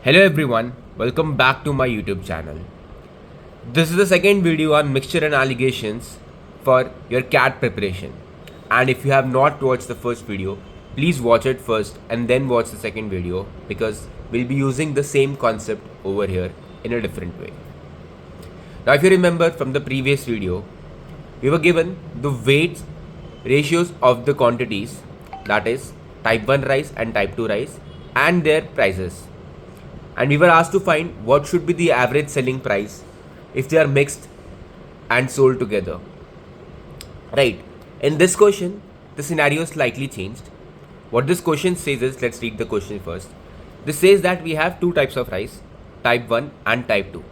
Hello everyone, welcome back to my YouTube channel. This is the second video on mixture and allegations for your CAT preparation. And if you have not watched the first video, please watch it first and then watch the second video because we'll be using the same concept over here in a different way. Now if you remember from the previous video, we were given the weight ratios of the quantities, that is type 1 rice and type 2 rice, and their prices. And we were asked to find what should be the average selling price if they are mixed and sold together. Right. In this question, the scenario is slightly changed. What this question says is, let's read the question first. This says that we have two types of rice, type 1 and type 2.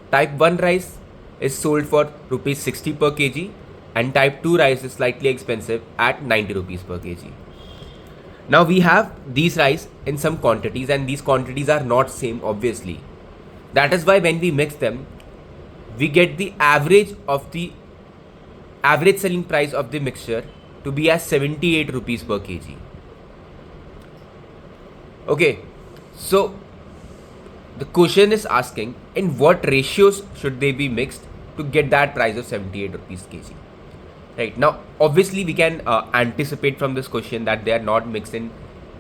Type 1 rice is sold for rupees 60 per kg and type 2 rice is slightly expensive at 90 rupees per kg. Now we have these rice in some quantities and these quantities are not same obviously. That is why when we mix them, we get the average selling price of the mixture to be as 78 rupees per kg. Okay, so the question is asking in what ratios should they be mixed to get that price of 78 rupees kg. Right, now obviously we can anticipate from this question that they are not mixed in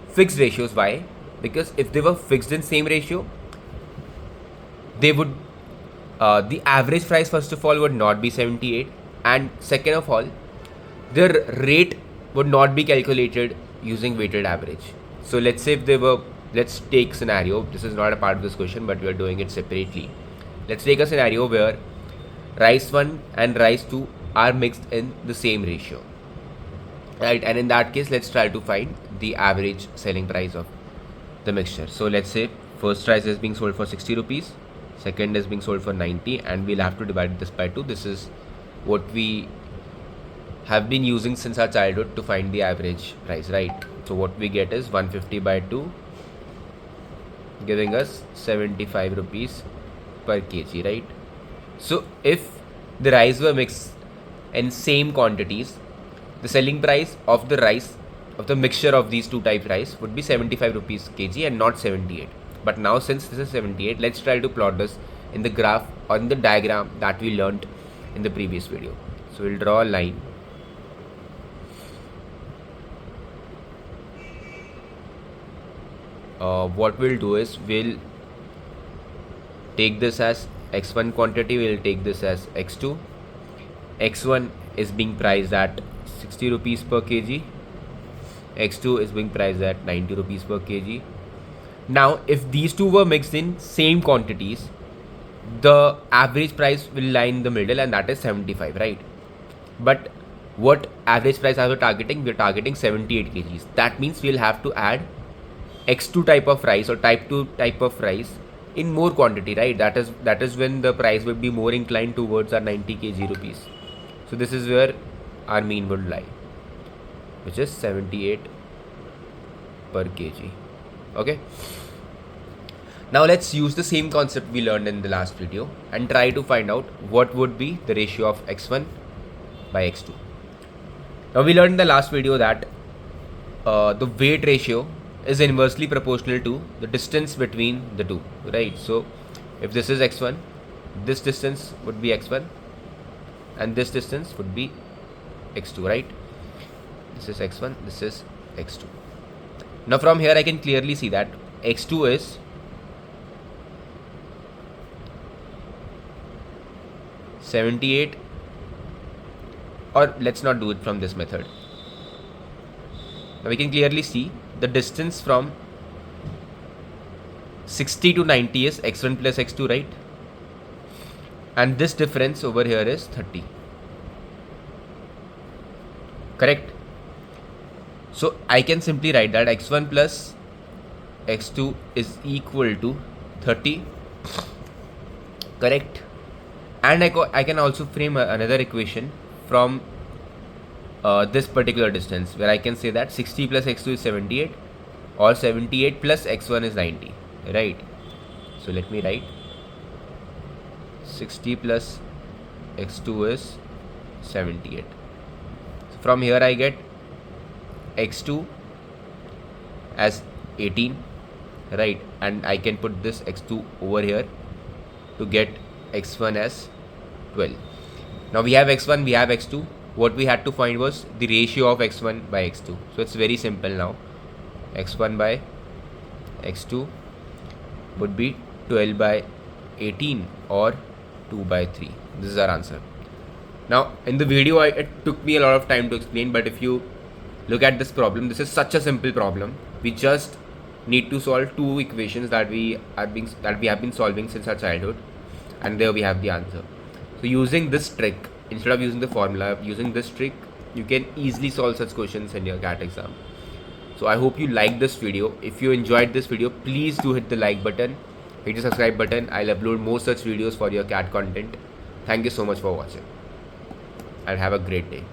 fixed ratios. Why? Because if they were fixed in same ratio, they would the average price first of all would not be 78, and second of all their rate would not be calculated using weighted average. So let's say if they were, let's take scenario, this is not a part of this question but we are doing it separately. Let's take a scenario where rice 1 and rice 2 are mixed in the same ratio, right? And in that case, let's try to find the average selling price of the mixture. So let's say first rice is being sold for 60 rupees, second is being sold for 90, and we'll have to divide this by 2. This is what we have been using since our childhood to find the average price, right? So what we get is 150 by 2 giving us 75 rupees per kg, right? So if the rice were mixed in same quantities, the selling price of the rice of the mixture of these two type rice would be 75 rupees kg and not 78. But now since this is 78, let's try to plot this in the graph or in the diagram that we learnt in the previous video. So we'll draw a line. What we'll do is we'll take this as x1 quantity, we'll take this as x2. X1 is being priced at 60 rupees per kg, X2 is being priced at 90 rupees per kg. Now if these two were mixed in same quantities, the average price will lie in the middle and that is 75, right? But what average price are we targeting? We're targeting 78 kgs. That means we'll have to add X2 type of rice or type 2 type of rice in more quantity, right? That is when the price will be more inclined towards our 90 kg rupees. So this is where our mean would lie, which is 78 per kg. Okay. Now let's use the same concept we learned in the last video and try to find out what would be the ratio of x1 by x2. Now we learned in the last video that the weight ratio is inversely proportional to the distance between the two, right? So if this is x1, this distance would be x1 and this distance would be x2, right? This is x1, this is x2. Now from here I can clearly see that x2 is 78, or let's not do it from this method. Now we can clearly see the distance from 60 to 90 is x1 plus x2, right? And this difference over here is 30. Correct? So I can simply write that x1 plus x2 is equal to 30. Correct? And I can also frame another equation from this particular distance where I can say that 60 plus x2 is 78 or 78 plus x1 is 90, right? So let me write 60 plus x2 is 78. So from here I get x2 as 18 right? And I can put this x2 over here to get x1 as 12. Now we have x1, we have x2. What we had to find was the ratio of x1 by x2. So it's very simple now. x1 by x2 would be 12 by 18 or 2 by 3. This is our answer. Now in the video it took me a lot of time to explain, but if you look at this problem, this is such a simple problem. We just need to solve two equations that we have been solving since our childhood, and there we have the answer. So using this trick, instead of using the formula, using this trick, you can easily solve such questions in your CAT exam. So I hope you liked this video. If you enjoyed this video, please do hit the like button, hit the subscribe button. I'll upload more such videos for your CAT content. Thank you so much for watching and have a great day.